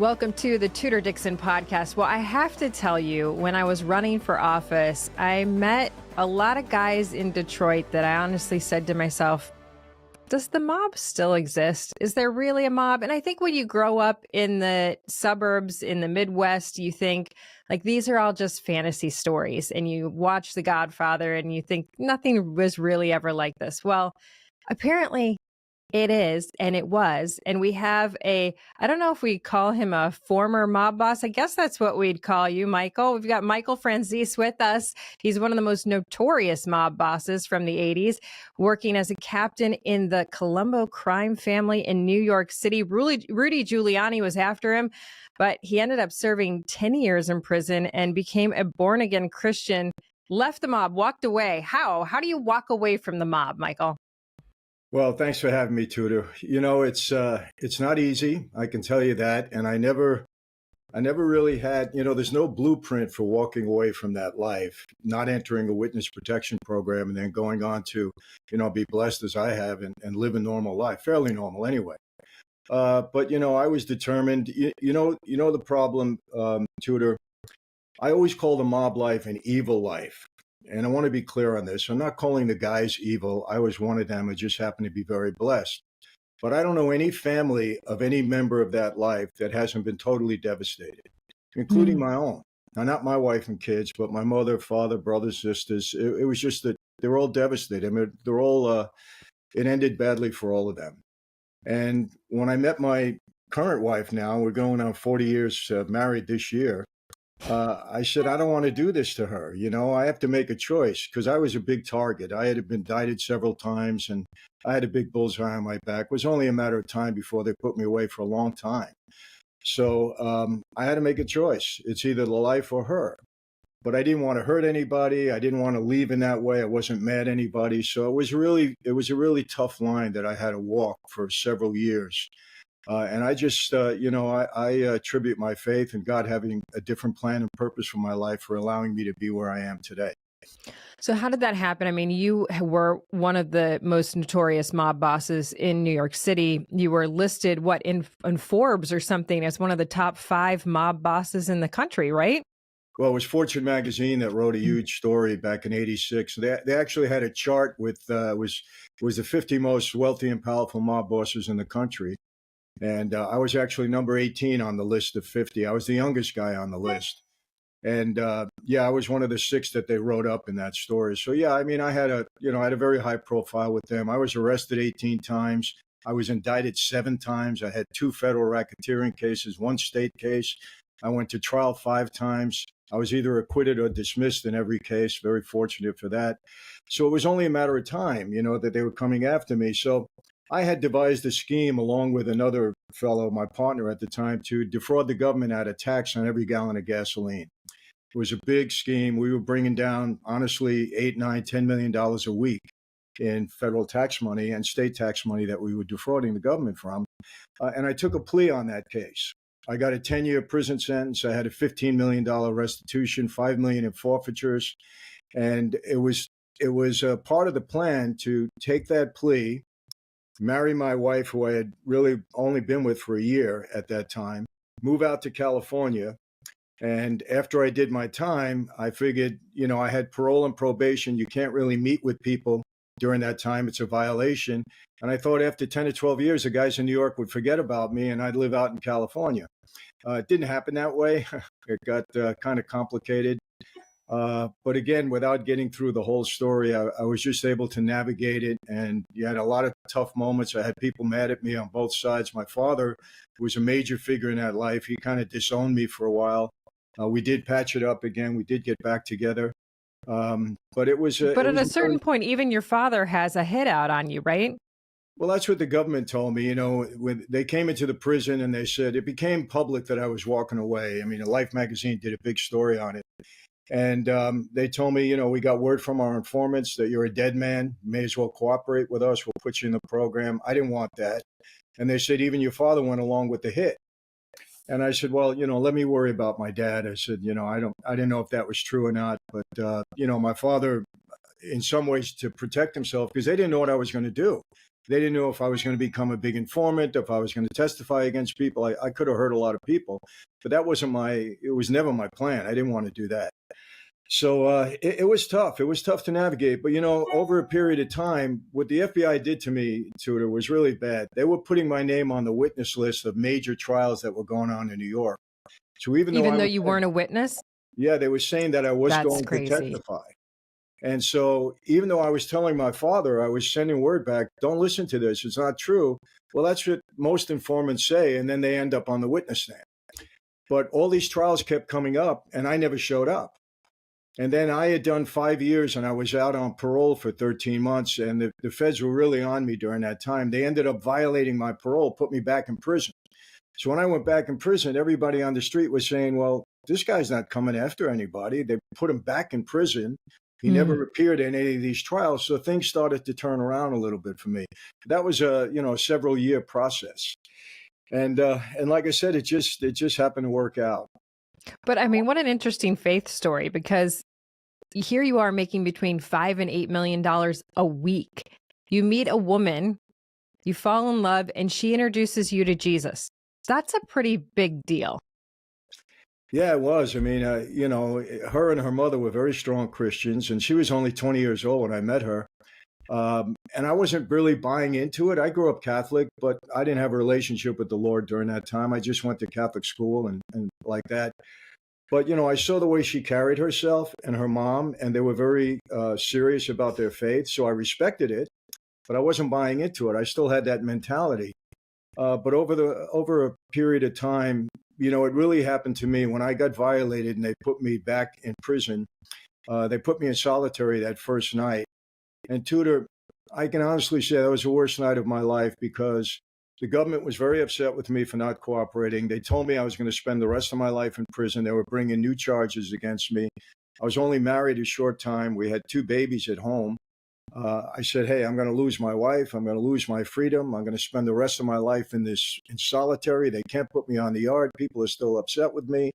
Welcome to the Tudor Dixon podcast. Well, I have to tell you, when I was running for office, I met a lot of guys in Detroit that I honestly said to myself, does the mob still exist? Is there really a mob? And I think when you grow up in the suburbs in the Midwest, you think like these are all just fantasy stories. And you watch The Godfather and you think nothing was really ever like this. Well, apparently it is, and it was. And we have I don't know if we call him a former mob boss. I guess that's what we'd call you, Michael. We've got Michael Franzese with us. He's one of the most notorious mob bosses from the 80s, working as a captain in the Colombo crime family in New York City. Rudy Giuliani was after him, but he ended up serving 10 years in prison and became a born-again Christian, left the mob, walked away. How do you walk away from the mob, Michael? Well, thanks for having me, Tudor. You know, it's not easy. I can tell you that. And I never really had, there's no blueprint for walking away from that life, not entering a witness protection program and then going on to, be blessed as I have and live a normal life, fairly normal anyway. But, I was determined, the problem, Tudor, I always call the mob life an evil life. And I want to be clear on this. I'm not calling the guys evil. I was one of them. I just happen to be very blessed. But I don't know any family of any member of that life that hasn't been totally devastated, including my own. Now, not my wife and kids, but my mother, father, brothers, sisters. It was just that they were all devastated. I mean, they're all, it ended badly for all of them. And when I met my current wife now, we're going on 40 years married this year. I said, I don't want to do this to her. I have to make a choice because I was a big target. I had been indicted several times and I had a big bullseye on my back. It was only a matter of time before they put me away for a long time. So I had to make a choice. It's either the life or her. But I didn't want to hurt anybody. I didn't want to leave in that way. I wasn't mad at anybody. So it was a really tough line that I had to walk for several years. And I just, I attribute my faith in God having a different plan and purpose for my life for allowing me to be where I am today. So how did that happen? I mean, you were one of the most notorious mob bosses in New York City. You were listed, in Forbes or something, as one of the top 5 mob bosses in the country, right? Well, it was Fortune magazine that wrote a huge story back in '86. They actually had a chart with was the 50 most wealthy and powerful mob bosses in the country. And I was actually number 18 on the list of 50. I was the youngest guy on the list. And I was one of the 6 that they wrote up in that story. So, I mean, I had a very high profile with them. I was arrested 18 times. I was indicted 7 times. I had 2 federal racketeering cases, 1 state case. I went to trial 5 times. I was either acquitted or dismissed in every case. Very fortunate for that. So it was only a matter of time, that they were coming after me. So I had devised a scheme along with another fellow, my partner at the time, to defraud the government out of tax on every gallon of gasoline. It was a big scheme. We were bringing down, honestly, $8, $9, $10 million a week in federal tax money and state tax money that we were defrauding the government from. And I took a plea on that case. I got a 10-year prison sentence. I had a $15 million restitution, $5 million in forfeitures. And it was a part of the plan to take that plea, marry my wife, who I had really only been with for a year at that time, move out to California. And after I did my time, I figured, I had parole and probation. You can't really meet with people during that time. It's a violation. And I thought after 10 or 12 years, the guys in New York would forget about me and I'd live out in California. It didn't happen that way. It got kind of complicated. But again, without getting through the whole story, I was just able to navigate it. And you had a lot of tough moments. I had people mad at me on both sides. My father was a major figure in that life. He kind of disowned me for a while. We did patch it up again. We did get back together. But it was. But at a certain point, even your father has a hit out on you, right? Well, that's what the government told me. When they came into the prison and they said it became public that I was walking away. I mean, Life magazine did a big story on it. And they told me, we got word from our informants that you're a dead man. You may as well cooperate with us. We'll put you in the program. I didn't want that. And they said, even your father went along with the hit. And I said, well, let me worry about my dad. I said, I didn't know if that was true or not. But, my father, in some ways to protect himself, because they didn't know what I was going to do. They didn't know if I was going to become a big informant, if I was going to testify against people. I could have hurt a lot of people, but it was never my plan. I didn't want to do that. So it was tough. It was tough to navigate. But, over a period of time, what the FBI did to me, Tudor, was really bad. They were putting my name on the witness list of major trials that were going on in New York. So even though you weren't a witness? Yeah, they were saying that I was going crazy. to testify. And so even though I was telling my father, I was sending word back, don't listen to this. It's not true. Well, that's what most informants say. And then they end up on the witness stand. But all these trials kept coming up and I never showed up. And then I had done 5 years and I was out on parole for 13 months. And the feds were really on me during that time. They ended up violating my parole, put me back in prison. So when I went back in prison, everybody on the street was saying, well, this guy's not coming after anybody. They put him back in prison. He never appeared in any of these trials. So things started to turn around a little bit for me. That was a several year process. And like I said, it just happened to work out. But I mean, what an interesting faith story, because here you are making between $5 and $8 million a week. You meet a woman, you fall in love, and she introduces you to Jesus. That's a pretty big deal. Yeah, it was. I mean, her and her mother were very strong Christians, and she was only 20 years old when I met her. And I wasn't really buying into it. I grew up Catholic, but I didn't have a relationship with the Lord during that time. I just went to Catholic school and like that. But, I saw the way she carried herself and her mom, and they were very serious about their faith. So I respected it, but I wasn't buying into it. I still had that mentality. But over a period of time, it really happened to me when I got violated and they put me back in prison. They put me in solitary that first night. And Tudor, I can honestly say that was the worst night of my life because the government was very upset with me for not cooperating. They told me I was going to spend the rest of my life in prison. They were bringing new charges against me. I was only married a short time. We had 2 babies at home. I said, hey, I'm going to lose my wife. I'm going to lose my freedom. I'm going to spend the rest of my life in solitary. They can't put me on the yard. People are still upset with me.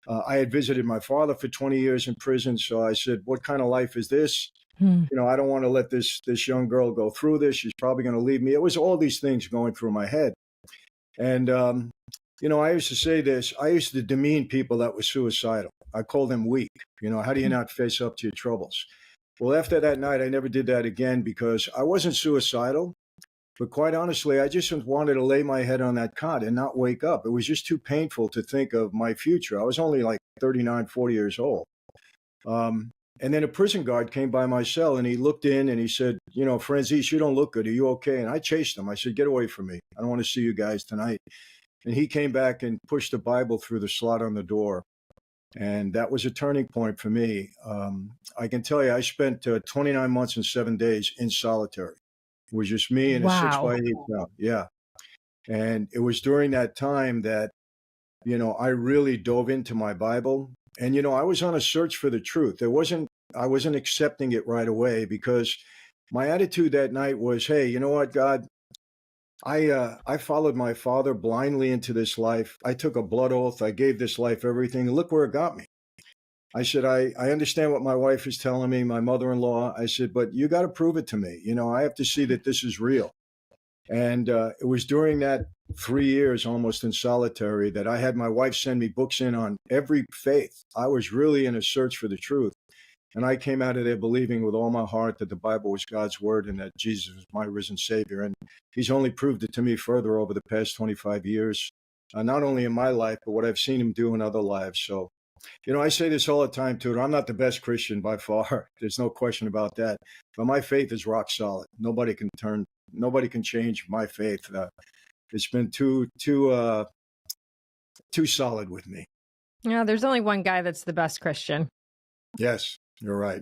I had visited my father for 20 years in prison. So I said, what kind of life is this? I don't want to let this young girl go through this. She's probably going to leave me. It was all these things going through my head. And, I used to say this. I used to demean people that were suicidal. I called them weak. How do you not face up to your troubles? Well, after that night, I never did that again because I wasn't suicidal. But quite honestly, I just wanted to lay my head on that cot and not wake up. It was just too painful to think of my future. I was only like 39, 40 years old. And then a prison guard came by my cell and he looked in and he said, Franzese, you don't look good. Are you okay? And I chased him. I said, get away from me. I don't want to see you guys tonight. And he came back and pushed the Bible through the slot on the door. And that was a turning point for me. I can tell you, I spent 29 months and 7 days in solitary. It was just me in a 6x8 cell. Yeah. And it was during that time that, I really dove into my Bible. And, I was on a search for the truth. I wasn't accepting it right away because my attitude that night was, hey, you know what, God? I followed my father blindly into this life. I took a blood oath. I gave this life everything. And look where it got me. I said, I understand what my wife is telling me, my mother-in-law. I said, but you got to prove it to me. I have to see that this is real. And it was during that 3 years almost in solitary that I had my wife send me books in on every faith. I was really in a search for the truth. And I came out of there believing with all my heart that the Bible was God's word and that Jesus was my risen Savior. And he's only proved it to me further over the past 25 years, not only in my life, but what I've seen him do in other lives. So, I say this all the time, Tudor. I'm not the best Christian by far. There's no question about that. But my faith is rock solid. Nobody can change my faith. It's been too solid with me. Yeah, there's only one guy that's the best Christian. Yes. You're right.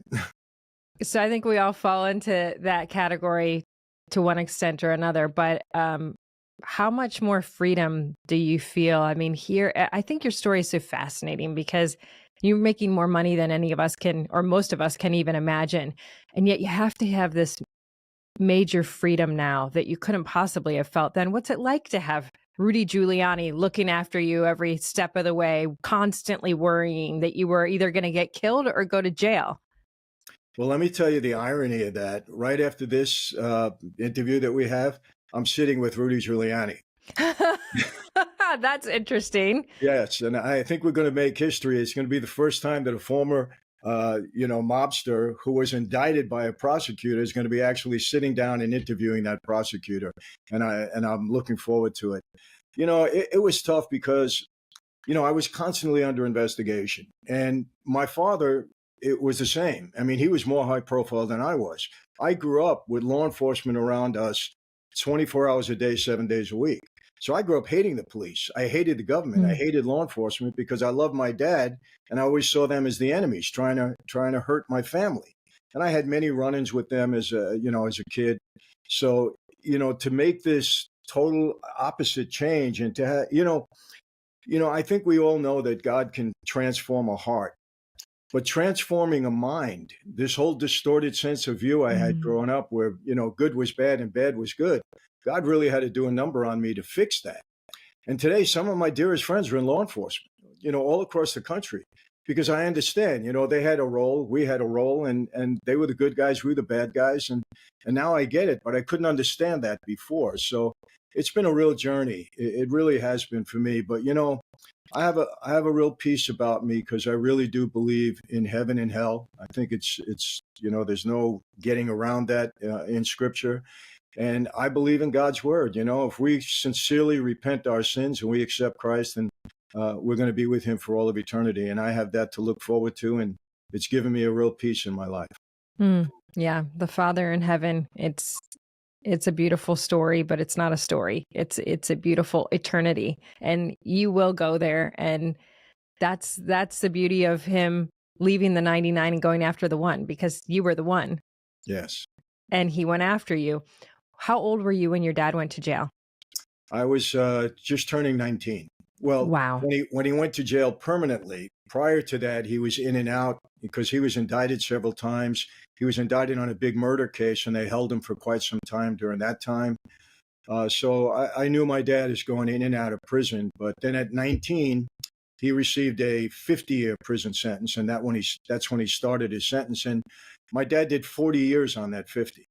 So I think we all fall into that category to one extent or another. But how much more freedom do you feel? I mean, here, I think your story is so fascinating because you're making more money than any of us can, or most of us can even imagine. And yet you have to have this major freedom now that you couldn't possibly have felt then. What's it like to have Rudy Giuliani looking after you every step of the way, constantly worrying that you were either going to get killed or go to jail? Well, let me tell you the irony of that. Right after this interview that we have, I'm sitting with Rudy Giuliani. That's interesting. Yes, and I think we're going to make history. It's going to be the first time that a former, mobster who was indicted by a prosecutor is going to be actually sitting down and interviewing that prosecutor, and I'm looking forward to it. It was tough because I was constantly under investigation, and my father, it was the same. I mean, he was more high profile than I was. I grew up with law enforcement around us 24 hours a day, 7 days a week. So I grew up hating the police. I hated the government. I hated law enforcement because I loved my dad, and I always saw them as the enemies, trying to hurt my family. And I had many run-ins with them as a kid. So to make this total opposite change, and I think we all know that God can transform a heart, but transforming a mind, this whole distorted sense of view I had growing up where, good was bad and bad was good. God really had to do a number on me to fix that. And today, some of my dearest friends are in law enforcement, all across the country, because I understand, they had a role, we had a role, and they were the good guys, we were the bad guys. And now I get it, but I couldn't understand that before. So it's been a real journey. It really has been for me. But, I have a real peace about me because I really do believe in heaven and hell. I think it's there's no getting around that in Scripture. And I believe in God's word. If we sincerely repent our sins and we accept Christ, then we're going to be with him for all of eternity. And I have that to look forward to. And it's given me a real peace in my life. Yeah. The Father in heaven, it's a beautiful story, but it's not a story. It's a beautiful eternity, and you will go there. And that's the beauty of him leaving the 99 and going after the one, because you were the one. Yes. And he went after you. How old were you when your dad went to jail? I was just turning 19. Well, wow. When he went to jail permanently, prior to that, he was in and out because he was indicted several times. He was indicted on a big murder case, and they held him for quite some time during that time. So I knew my dad is going in and out of prison. But then at 19, he received a 50-year prison sentence, and that's when he started his sentence. And my dad did 40 years on that 50.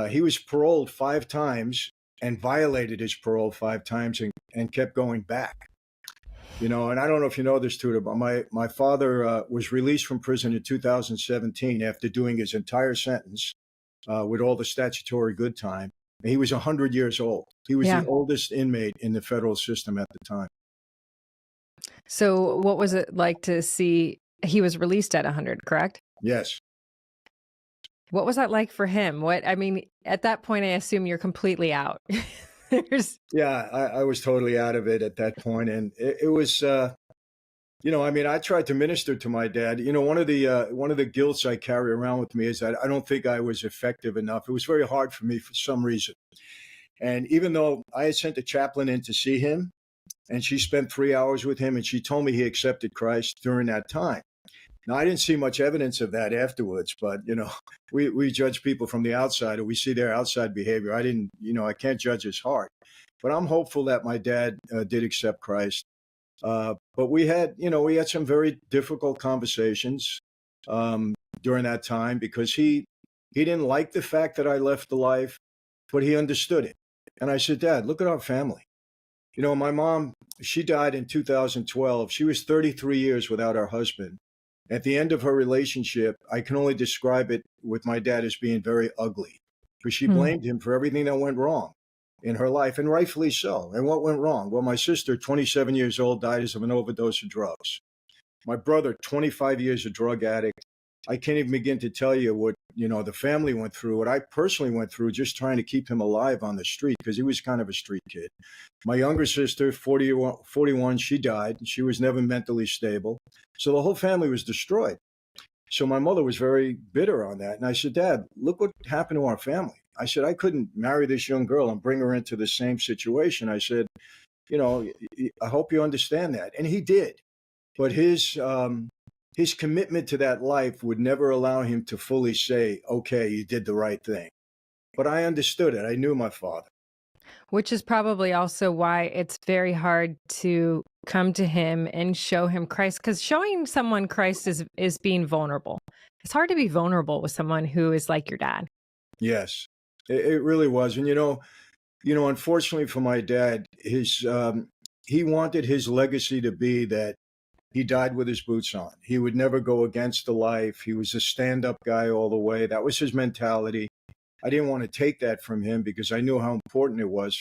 He was paroled 5 times and violated his parole 5 times and kept going back. And I don't know if you know this, Tudor, but my father was released from prison in 2017 after doing his entire sentence with all the statutory good time. And he was 100 years old. He was the oldest inmate in the federal system at the time. So what was it like to see he was released at 100, correct? Yes. What was that like for him? At that point, I assume you're completely out. Yeah, I was totally out of it at that point. And it was, I tried to minister to my dad. One of the guilts I carry around with me is that I don't think I was effective enough. It was very hard for me for some reason. And even though I had sent a chaplain in to see him, and she spent 3 hours with him, and she told me he accepted Christ during that time. Now, I didn't see much evidence of that afterwards, but, we judge people from the outside, or we see their outside behavior. I can't judge his heart. But I'm hopeful that my dad did accept Christ. But we had some very difficult conversations during that time because he didn't like the fact that I left the life, but he understood it. And I said, Dad, look at our family. My mom, she died in 2012. She was 33 years without her husband. At the end of her relationship, I can only describe it with my dad as being very ugly, because she blamed him for everything that went wrong in her life, and rightfully so. And what went wrong? Well, my sister, 27 years old, died of an overdose of drugs. My brother, 25 years a drug addict. I can't even begin to tell you what, the family went through, what I personally went through just trying to keep him alive on the street, because he was kind of a street kid. My younger sister, 41, she died. She was never mentally stable. So the whole family was destroyed. So my mother was very bitter on that. And I said, Dad, look what happened to our family. I said, I couldn't marry this young girl and bring her into the same situation. I said, I hope you understand that. And he did. But his commitment to that life would never allow him to fully say, okay, you did the right thing. But I understood it. I knew my father. Which is probably also why it's very hard to come to him and show him Christ, because showing someone Christ is being vulnerable. It's hard to be vulnerable with someone who is like your dad. Yes, it really was. And unfortunately for my dad, he wanted his legacy to be that he died with his boots on. He would never go against the life. He was a stand-up guy all the way. That was his mentality. I didn't want to take that from him because I knew how important it was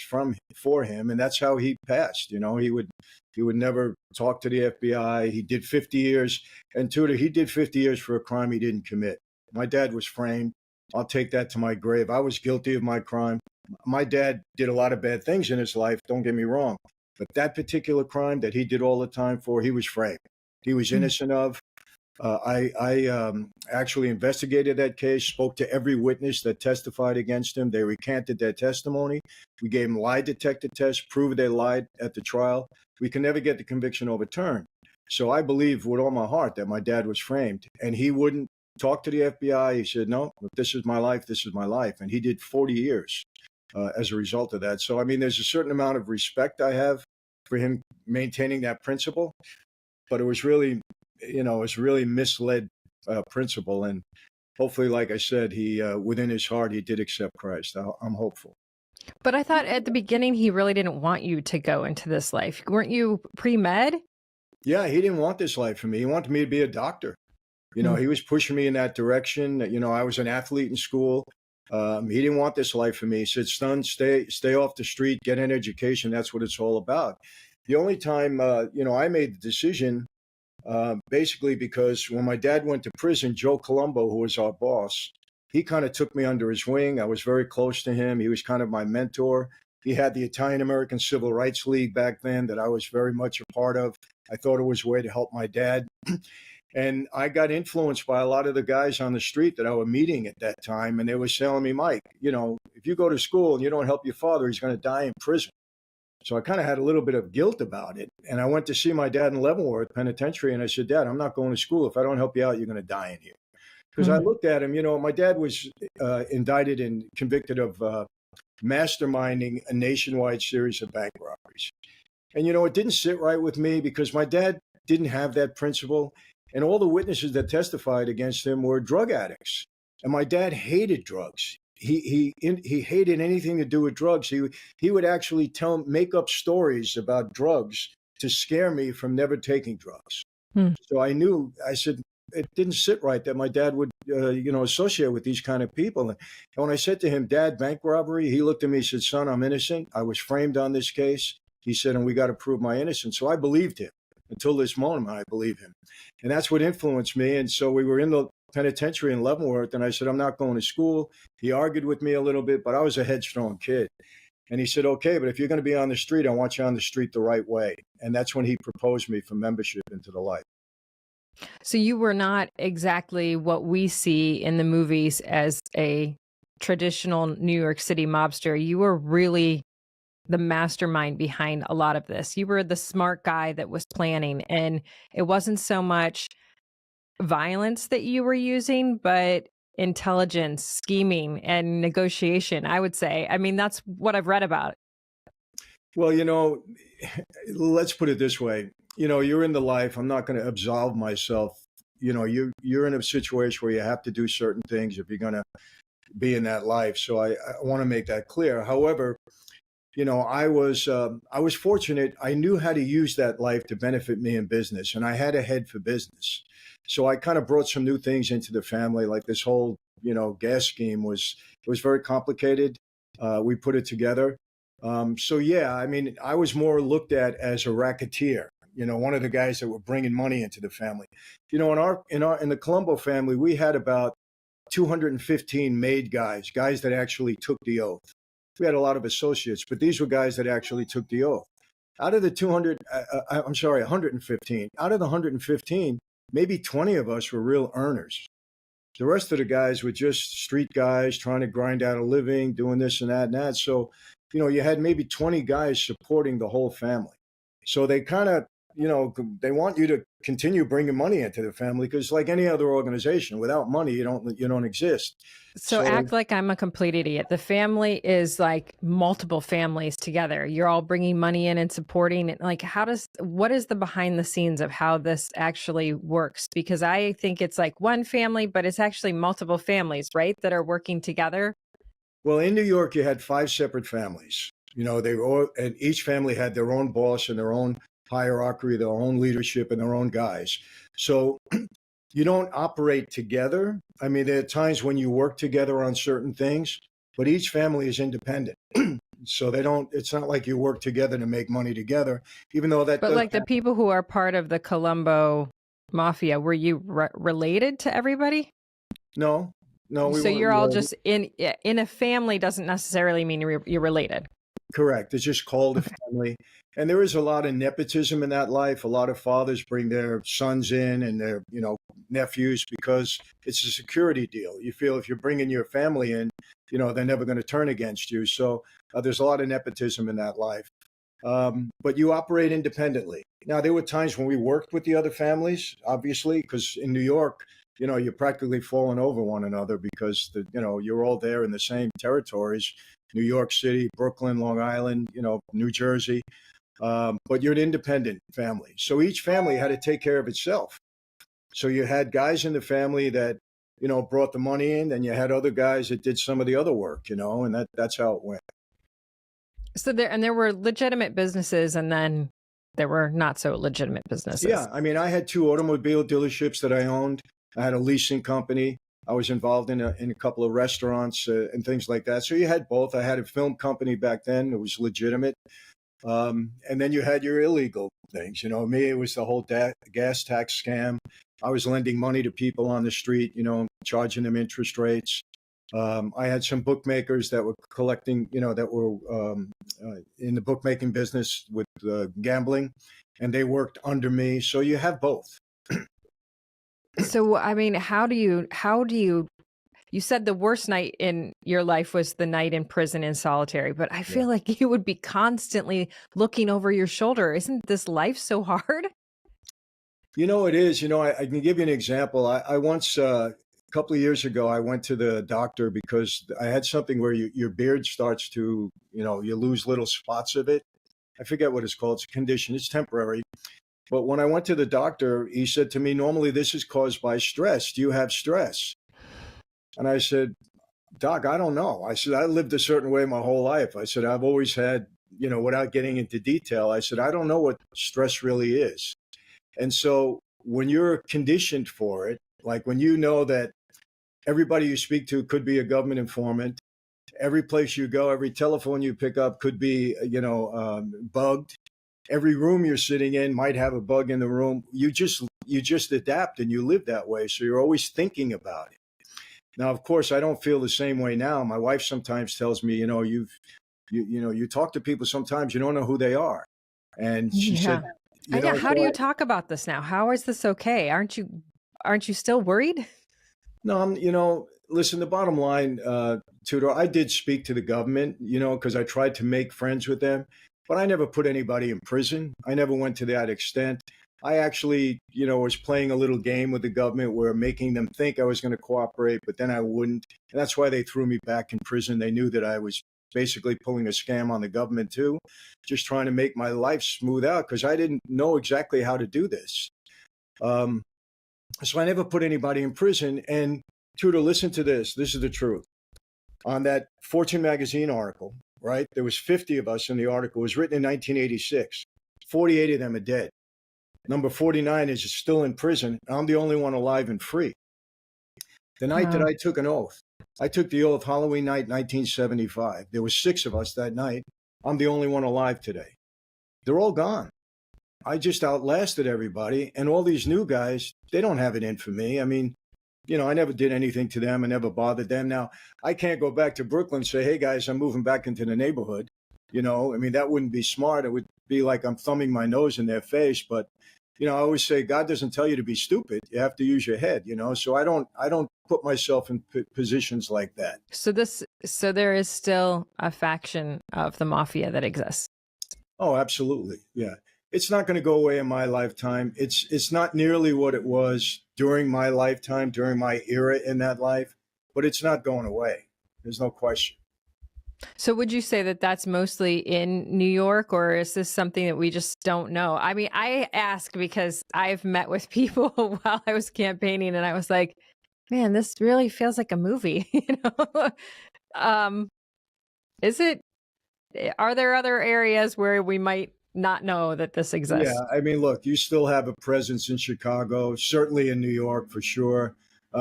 for him, and that's how he passed. He would never talk to the FBI. He did 50 years, and Tudor, he did 50 years for a crime he didn't commit. My dad was framed. I'll take that to my grave. I was guilty of my crime. My dad did a lot of bad things in his life. Don't get me wrong, but that particular crime that he did all the time for, he was framed. He was innocent of. I actually investigated that case, spoke to every witness that testified against him. They recanted their testimony. We gave them lie detector tests, proved they lied at the trial. We can never get the conviction overturned. So I believe with all my heart that my dad was framed, and he wouldn't talk to the FBI. He said, no, if this is my life, this is my life. And he did 40 years as a result of that. So, I mean, there's a certain amount of respect I have for him maintaining that principle, but it was really misled principle. And hopefully, like I said, he within his heart, he did accept Christ. I'm hopeful. But I thought at the beginning, he really didn't want you to go into this life. Weren't you pre-med? Yeah, he didn't want this life for me. He wanted me to be a doctor. He was pushing me in that direction. I was an athlete in school. He didn't want this life for me. He said, son, stay off the street, get an education. That's what it's all about. The only time, I made the decision, basically because when my dad went to prison, Joe Colombo, who was our boss, he kind of took me under his wing. I was very close to him. He was kind of my mentor. He had the Italian American Civil Rights League back then that I was very much a part of. I thought it was a way to help my dad. And I got influenced by a lot of the guys on the street that I was meeting at that time. And they were telling me, Mike, if you go to school and you don't help your father, he's going to die in prison. So I kind of had a little bit of guilt about it. And I went to see my dad in Leavenworth Penitentiary. And I said, Dad, I'm not going to school. If I don't help you out, you're going to die in here. Because I looked at him, my dad was indicted and convicted of masterminding a nationwide series of bank robberies. And, it didn't sit right with me because my dad didn't have that principle. And all the witnesses that testified against him were drug addicts. And my dad hated drugs. He hated anything to do with drugs. He would actually make up stories about drugs to scare me from never taking drugs. So I said, it didn't sit right that my dad would, associate with these kind of people. And when I said to him, Dad, bank robbery, he looked at me and said, son, I'm innocent. I was framed on this case. He said, and we got to prove my innocence. So I believed him. Until this moment, I believe him. And that's what influenced me. And so we were in the penitentiary in Leavenworth, and I said, I'm not going to school. He argued with me a little bit, but I was a headstrong kid. And he said, okay, but if you're going to be on the street, I want you on the street the right way. And that's when he proposed me for membership into the life. So you were not exactly what we see in the movies as a traditional New York City mobster. You were really the mastermind behind a lot of this. You were the smart guy that was planning, and it wasn't so much violence that you were using, but intelligence, scheming, and negotiation, I would say. I mean, that's what I've read about. Well, let's put it this way. You're in the life. I'm not going to absolve myself. You're in a situation where you have to do certain things if you're going to be in that life. So I want to make that clear. However, I was fortunate. I knew how to use that life to benefit me in business, and I had a head for business. So I kind of brought some new things into the family, like this whole, gas scheme was very complicated. We put it together. So yeah, I mean, I was more looked at as a racketeer. One of the guys that were bringing money into the family. In the Colombo family, we had about 215 made guys that actually took the oath. We had a lot of associates, but these were guys that actually took the oath. Out of the 115. Out of the 115, maybe 20 of us were real earners. The rest of the guys were just street guys trying to grind out a living, doing this and that and that. So, you had maybe 20 guys supporting the whole family. So they kind of they want you to continue bringing money into the family, because like any other organization, without money, you don't exist. So So act like I'm a complete idiot. The family is like multiple families together. You're all bringing money in and supporting it. Like, what is the behind the scenes of how this actually works? Because I think it's like one family, but it's actually multiple families, right? That are working together. well, in New York, you had 5 separate families. They were all, and each family had their own boss and their own hierarchy, their own leadership, and their own guys. So you don't operate together. I mean, there are times when you work together on certain things, but each family is independent. So it's not like you work together to make money together, even though that But does like the people who are part of the Colombo mafia, were you related to everybody? No, we So weren't you're all related. just in a family doesn't necessarily mean you're related. Correct. It's just called a Okay. family. And there is a lot of nepotism in that life. A lot of fathers bring their sons in and their, nephews, because it's a security deal. You feel if you're bringing your family in, they're never going to turn against you. So there's a lot of nepotism in that life. But you operate independently. Now, there were times when we worked with the other families, obviously, because in New York, you're practically falling over one another, because you're all there in the same territories: New York City, Brooklyn, Long Island, New Jersey. But you're an independent family. So each family had to take care of itself. So you had guys in the family that, brought the money in, and you had other guys that did some of the other work, and that's how it went. So there were legitimate businesses, and then there were not so legitimate businesses. Yeah. I mean, I had 2 automobile dealerships that I owned. I had a leasing company. I was involved in a couple of restaurants and things like that. So you had both. I had a film company back then. It was legitimate. And then you had your illegal things. Me, it was the whole gas tax scam. I was lending money to people on the street, charging them interest rates. I had some bookmakers that were collecting, that were in the bookmaking business with gambling, and they worked under me. So you have both. So, I mean, how do you said the worst night in your life was the night in prison in solitary, but I Yeah. feel like you would be constantly looking over your shoulder. Isn't this life so hard? It is. I can give you an example. I once, a couple of years ago, I went to the doctor because I had something where your beard starts to, you lose little spots of it. I forget what it's called. It's a condition. It's temporary. But when I went to the doctor, he said to me, normally this is caused by stress. Do you have stress? And I said, Doc, I don't know. I said, I lived a certain way my whole life. I said, I've always had, without getting into detail, I said, I don't know what stress really is. And so when you're conditioned for it, like when you know that everybody you speak to could be a government informant, every place you go, every telephone you pick up could be, bugged. Every room you're sitting in might have a bug in the room. You just adapt and you live that way. So you're always thinking about it. Now, of course, I don't feel the same way now. My wife sometimes tells me, you talk to people sometimes you don't know who they are, and she said, I know. How so do you talk about this now? How is this okay? Aren't you still worried? no, listen, the bottom line, Tudor, I did speak to the government, because I tried to make friends with them, but I never put anybody in prison. I never went to that extent. I actually, was playing a little game with the government where making them think I was going to cooperate, but then I wouldn't. And that's why they threw me back in prison. They knew that I was basically pulling a scam on the government too, just trying to make my life smooth out, because I didn't know exactly how to do this. So I never put anybody in prison. And Tudor, listen to this. This is the truth. On that Fortune magazine article, right? There was 50 of us in the article. It was written in 1986. 48 of them are dead. Number 49 is still in prison. I'm the only one alive and free. The night that I took an oath, I took the oath Halloween night, 1975. There were 6 of us that night. I'm the only one alive today. They're all gone. I just outlasted everybody. And all these new guys, they don't have it in for me. I mean, I never did anything to them. I never bothered them. Now, I can't go back to Brooklyn and say, hey, guys, I'm moving back into the neighborhood. I mean, that wouldn't be smart. It would be like I'm thumbing my nose in their face. But, I always say God doesn't tell you to be stupid. You have to use your head, So I don't put myself in positions like that. So there is still a faction of the mafia that exists. Oh, absolutely. Yeah. it's not going to go away in my lifetime. It's not nearly what it was during my lifetime, during my era in that life, but it's not going away. There's no question. So would you say that that's mostly in New York, or is this something that we just don't know? I mean, I ask because I've met with people while I was campaigning and I was like, man, this really feels like a movie, you know? um, is it, are there other areas where we might not know that this Yeah, exists? I mean, look, you still have a presence in Chicago, certainly in New York for sure.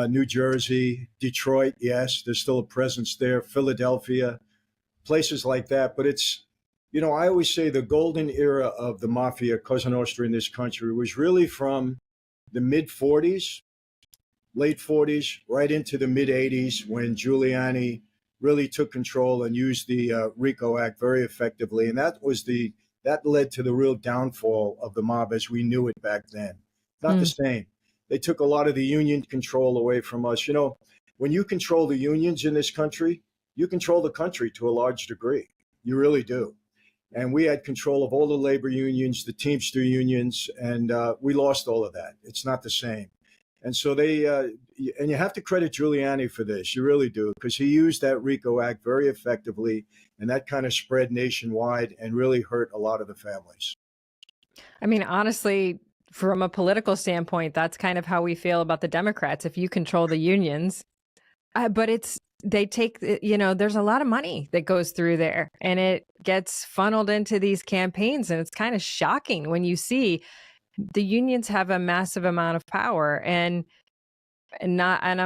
New Jersey, Detroit, yes, there's still a presence there. Philadelphia, places like that. But it's, I always say the golden era of the mafia, Cosa Nostra in this country was really from the mid 40s, late 40s, right into the mid 80s when Giuliani really took control and used the RICO Act very effectively. And that led to the real downfall of the mob as we knew it back then. Not the Mm. same. They took a lot of the union control away from us. When you control the unions in this country, you control the country to a large degree. You really do. And we had control of all the labor unions, the Teamster unions, and we lost all of that. It's not the same. And so and you have to credit Giuliani for this. You really do, because he used that RICO Act very effectively, and that kind of spread nationwide and really hurt a lot of the families. I mean, honestly, from a political standpoint, that's kind of how we feel about the Democrats. If you control the unions, but they take, there's a lot of money that goes through there and it gets funneled into these campaigns. And it's kind of shocking when you see the unions have a massive amount of power and I'm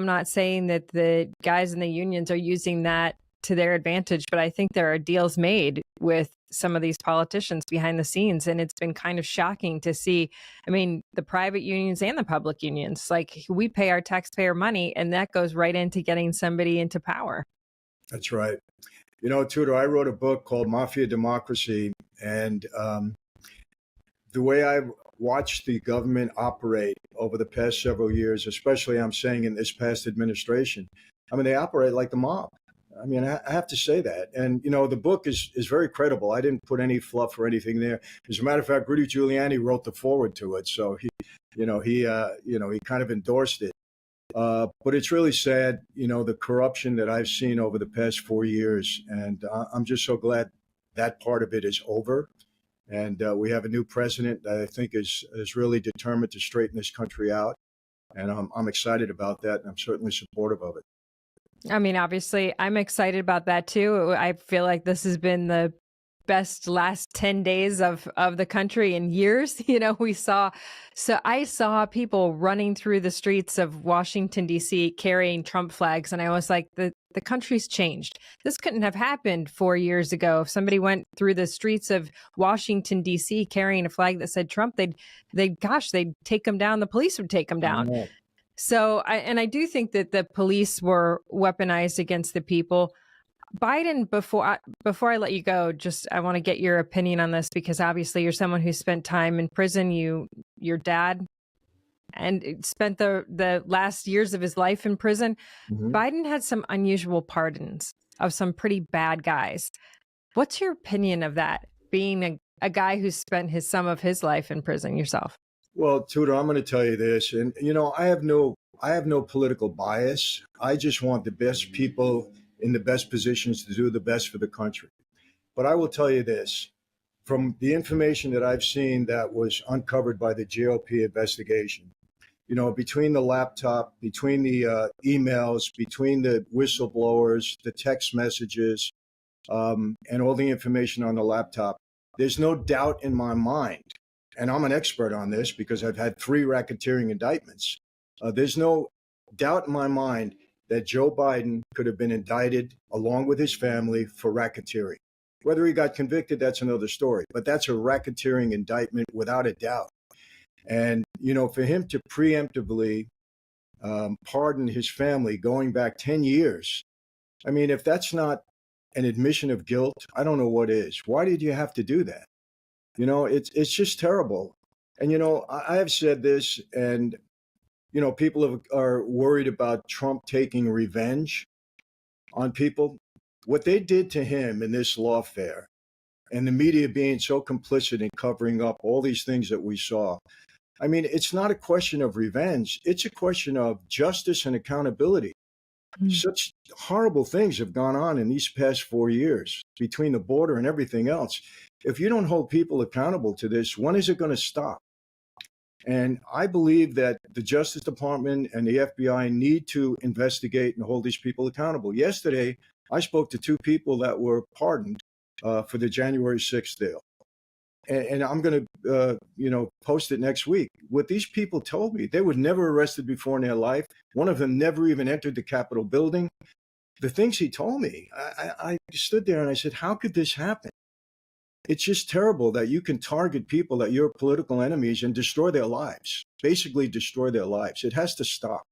not saying that the guys in the unions are using that to their advantage, but I think there are deals made with some of these politicians behind the scenes. And it's been kind of shocking to see. I mean, the private unions and the public unions, like we pay our taxpayer money and that goes right into getting somebody into power. That's right. Tudor, I wrote a book called Mafia Democracy. And the way I watched the government operate over the past several years, especially I'm saying in this past administration, I mean, they operate like the mob. I mean, I have to say that. And, the book is very credible. I didn't put any fluff or anything there. As a matter of fact, Rudy Giuliani wrote the foreword to it. So he kind of endorsed it. But it's really sad, the corruption that I've seen over the past 4 years. And I'm just so glad that part of it is over. And we have a new president that I think is really determined to straighten this country out. And I'm excited about that. And I'm certainly supportive of it. I mean, obviously, I'm excited about that too. I feel like this has been the best last 10 days of the country in years. I saw people running through the streets of Washington, D.C. carrying Trump flags. And I was like, the country's changed. This couldn't have happened 4 years ago. If somebody went through the streets of Washington, D.C. carrying a flag that said Trump, they'd take them down. The police would take them down. So I do think that the police were weaponized against the people. Biden, before I let you go, I want to get your opinion on this because obviously you're someone who spent time in prison. Your dad and spent the last years of his life in prison. Mm-hmm. Biden had some unusual pardons of some pretty bad guys. What's your opinion of that, being a guy who spent some of his life in prison yourself? Well, Tudor, I'm going to tell you this, and I have no political bias. I just want the best people in the best positions to do the best for the country. But I will tell you this, from the information that I've seen that was uncovered by the GOP investigation, between the laptop, between the emails, between the whistleblowers, the text messages, and all the information on the laptop, there's no doubt in my mind, and I'm an expert on this because I've had 3 racketeering indictments. There's no doubt in my mind that Joe Biden could have been indicted along with his family for racketeering. Whether he got convicted, that's another story, but that's a racketeering indictment without a doubt. And, for him to preemptively pardon his family going back 10 years, I mean, if that's not an admission of guilt, I don't know what is. Why did you have to do that? It's just terrible. And, I have said this, and, people are worried about Trump taking revenge on people. What they did to him in this lawfare and the media being so complicit in covering up all these things that we saw. I mean, it's not a question of revenge. It's a question of justice and accountability. Such horrible things have gone on in these past 4 years between the border and everything else. If you don't hold people accountable to this, when is it going to stop? And I believe that the Justice Department and the FBI need to investigate and hold these people accountable. Yesterday, I spoke to two people that were pardoned for the January 6th deal. And I'm going to, post it next week. What these people told me, they were never arrested before in their life. One of them never even entered the Capitol building. The things he told me, I stood there and I said, how could this happen? It's just terrible that you can target people that you're political enemies and destroy their lives, basically destroy their lives. It has to stop.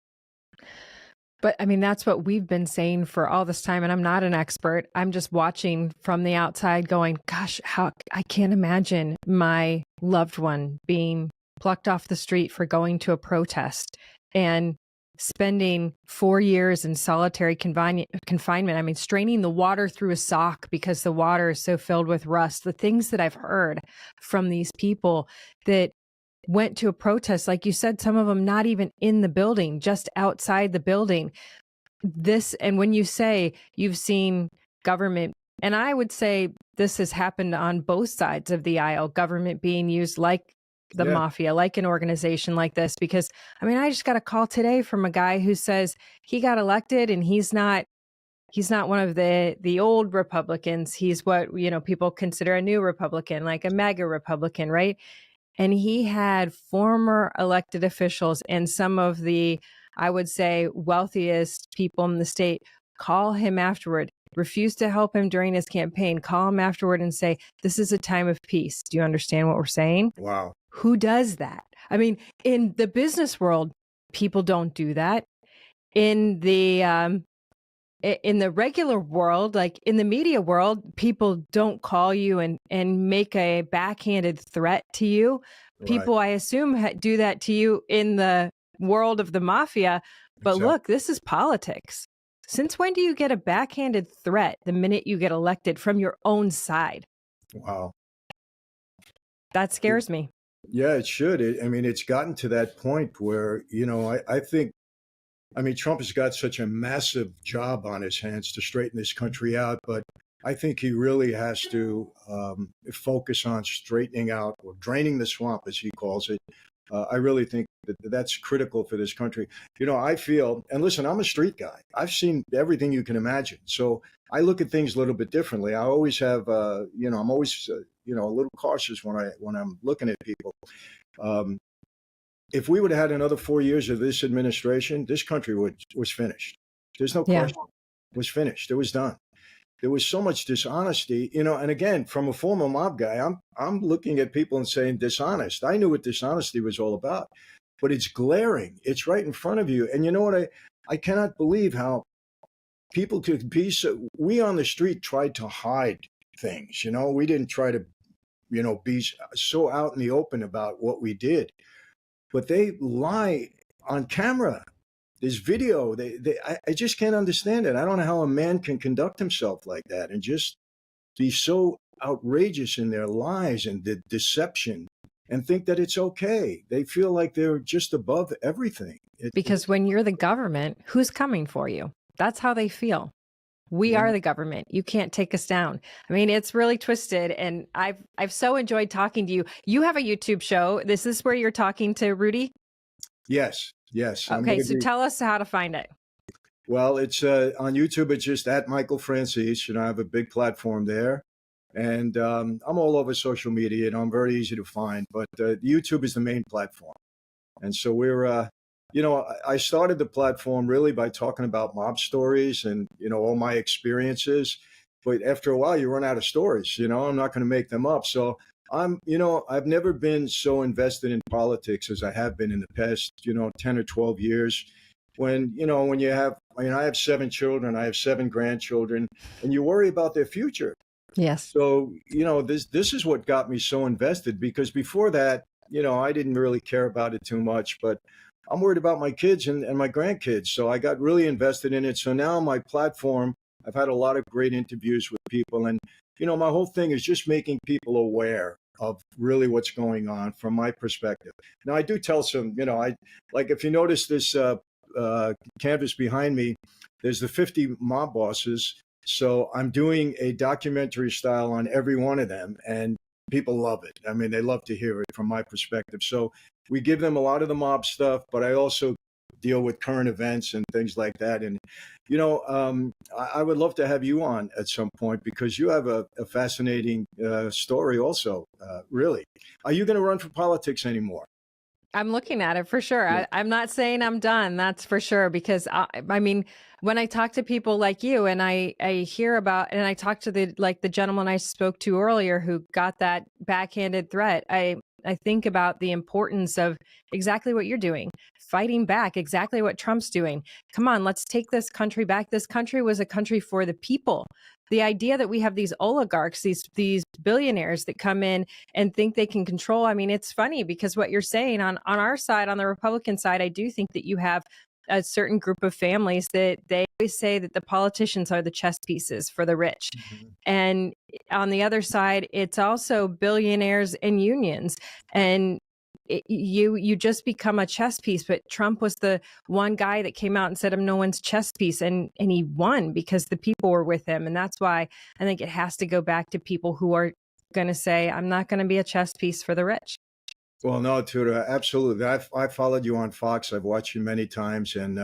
But I mean, that's what we've been saying for all this time. And I'm not an expert. I'm just watching from the outside going, gosh, how I can't imagine my loved one being plucked off the street for going to a protest and spending 4 years in solitary confinement. I mean, straining the water through a sock because the water is so filled with rust. The things that I've heard from these people that went to a protest, like you said, some of them not even in the building, just outside the building. And when you say you've seen government, and I would say this has happened on both sides of the aisle, government being used like the mafia, like an organization like this, because I mean, I just got a call today from a guy who says he got elected and he's not one of the old Republicans. He's what, people consider a new Republican, like a MAGA Republican, right? And he had former elected officials and some of the, I would say, wealthiest people in the state call him afterward, refuse to help him during his campaign, call him afterward and say, this is a time of peace. Do you understand what we're saying? Wow. Who does that? I mean, in the business world, people don't do that. In the regular world, like in the media world, people don't call you and make a backhanded threat to you. Right. People, I assume, do that to you in the world of the mafia. But look, this is politics. Since when do you get a backhanded threat the minute you get elected from your own side? Wow. That scares me. Yeah, it should. It's gotten to that point where, I think, Trump has got such a massive job on his hands to straighten this country out, but I think he really has to focus on straightening out or draining the swamp, as he calls it. I really think that's critical for this country. I feel, and listen, I'm a street guy. I've seen everything you can imagine. So I look at things a little bit differently. I always have, I'm always, a little cautious when I'm looking at people. If we would have had another 4 years of this administration, this country was finished. There's no question. It was finished. It was done. There was so much dishonesty, and again, from a former mob guy, I'm looking at people and saying dishonest. I knew what dishonesty was all about, but it's glaring. It's right in front of you. And you know what? I cannot believe how people could be so. We on the street tried to hide things. We didn't try to, be so out in the open about what we did. But they lie on camera. There's video. I just can't understand it. I don't know how a man can conduct himself like that and just be so outrageous in their lies and the deception and think that it's okay. They feel like they're just above everything. Because when you're the government, who's coming for you? That's how they feel. We are the government. You can't take us down. I mean, it's really twisted. And I've so enjoyed talking to you. You have a YouTube show. This is where you're talking to Rudy? Yes. Okay, so tell us how to find it. Well, it's on YouTube. It's just at Michael Franzese. I have a big platform there. And I'm all over social media, and I'm very easy to find. But YouTube is the main platform. And so we're... I started the platform really by talking about mob stories and, all my experiences. But after a while, you run out of stories. I'm not going to make them up. So I've never been so invested in politics as I have been in the past, 10 or 12 years. When you have, I have 7 children, I have 7 grandchildren, and you worry about their future. Yes. So, this is what got me so invested, because before that, I didn't really care about it too much. But I'm worried about my kids and my grandkids. So I got really invested in it. So now my platform, I've had a lot of great interviews with people. And, my whole thing is just making people aware of really what's going on from my perspective. Now, I do tell some, like if you notice this canvas behind me, there's the 50 mob bosses. So I'm doing a documentary style on every one of them, and people love it. I mean, they love to hear it from my perspective. So we give them a lot of the mob stuff, but I also deal with current events and things like that. And, I would love to have you on at some point because you have a fascinating story also, really. Are you going to run for politics anymore? I'm looking at it for sure. Yeah. I'm not saying I'm done. That's for sure. Because I mean, when I talk to people like you and I hear about, and I talk to the gentleman I spoke to earlier who got that backhanded threat, I think about the importance of exactly what you're doing, fighting back, exactly what Trump's doing. Come on, let's take this country back. This country was a country for the people. The idea that we have these oligarchs, these billionaires that come in and think they can control. I mean, it's funny because what you're saying on our side, on the Republican side, I do think that you have a certain group of families that they always say that the politicians are the chess pieces for the rich. Mm-hmm. And on the other side, it's also billionaires and unions. And you just become a chess piece. But Trump was the one guy that came out and said, I'm no one's chess piece. And he won because the people were with him. And that's why I think it has to go back to people who are going to say, I'm not going to be a chess piece for the rich. Well, no, Tudor, absolutely. I followed you on Fox. I've watched you many times. And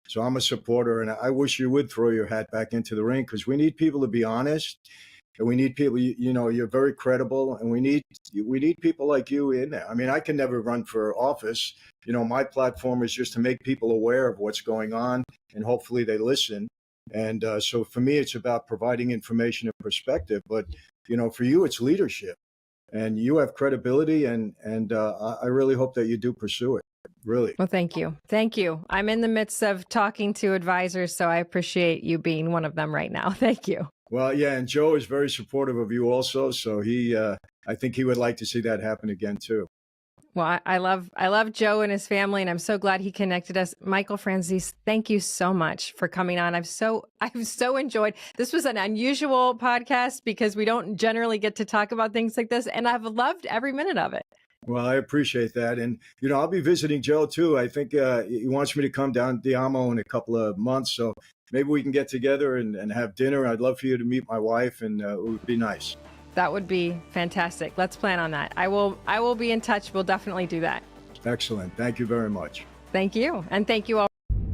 so I'm a supporter. And I wish you would throw your hat back into the ring because we need people to be honest. And we need people, you're very credible. And we need people like you in there. I mean, I can never run for office. My platform is just to make people aware of what's going on. And hopefully they listen. And so for me, it's about providing information and perspective. But, for you, it's leadership. And you have credibility, and I really hope that you do pursue it. Really. Well, thank you. Thank you. I'm in the midst of talking to advisors, so I appreciate you being one of them right now. Thank you. Well, yeah, and Joe is very supportive of you also. So I think he would like to see that happen again too. Well, I love Joe and his family, and I'm so glad he connected us. Michael Franzese, thank you so much for coming on. I've so enjoyed. This was an unusual podcast because we don't generally get to talk about things like this, and I've loved every minute of it. Well, I appreciate that. And, I'll be visiting Joe too. I think he wants me to come down to Diamo in a couple of months. So maybe we can get together and have dinner. I'd love for you to meet my wife, and it would be nice. That would be fantastic. Let's plan on that. I will be in touch. We'll definitely do that. Excellent. Thank you very much. Thank you. And thank you all.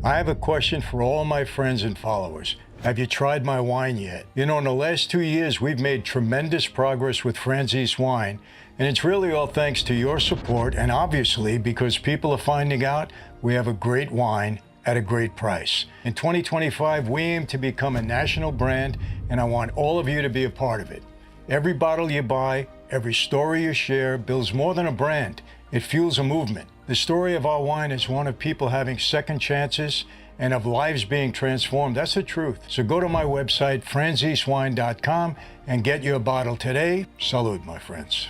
I have a question for all my friends and followers. Have you tried my wine yet? In the last 2 years, we've made tremendous progress with Franzese wine, and it's really all thanks to your support, and obviously because people are finding out we have a great wine at a great price. In 2025, we aim to become a national brand, and I want all of you to be a part of it. Every bottle you buy, every story you share builds more than a brand. It fuels a movement. The story of our wine is one of people having second chances and of lives being transformed. That's the truth. So go to my website, franzesewine.com, and get your bottle today. Salud, my friends.